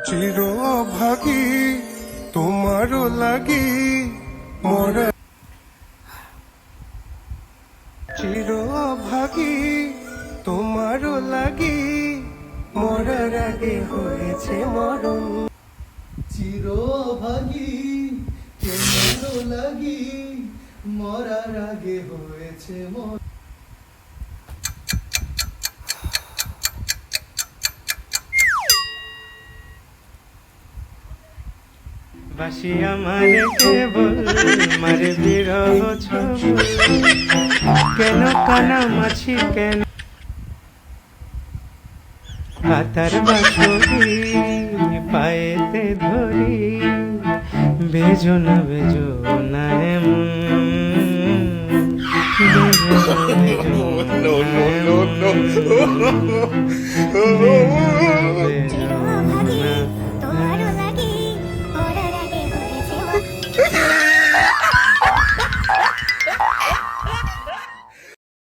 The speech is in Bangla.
চির অভাগী তোমারও লাগি মরা, চির অভাগী তোমারও লাগি মরার আগে হয়েছে মরণ। চির অভাগী তোমারও লাগি মরার আগে হয়েছে মরণ। বাসি আমারে কেবল মারে বিরহ ছবি, কেন কানা মাছি কেন হাতার বাসি পায়েতে ধরি, বেজনা বেজনা এমন বেজনা বেজনা এমন।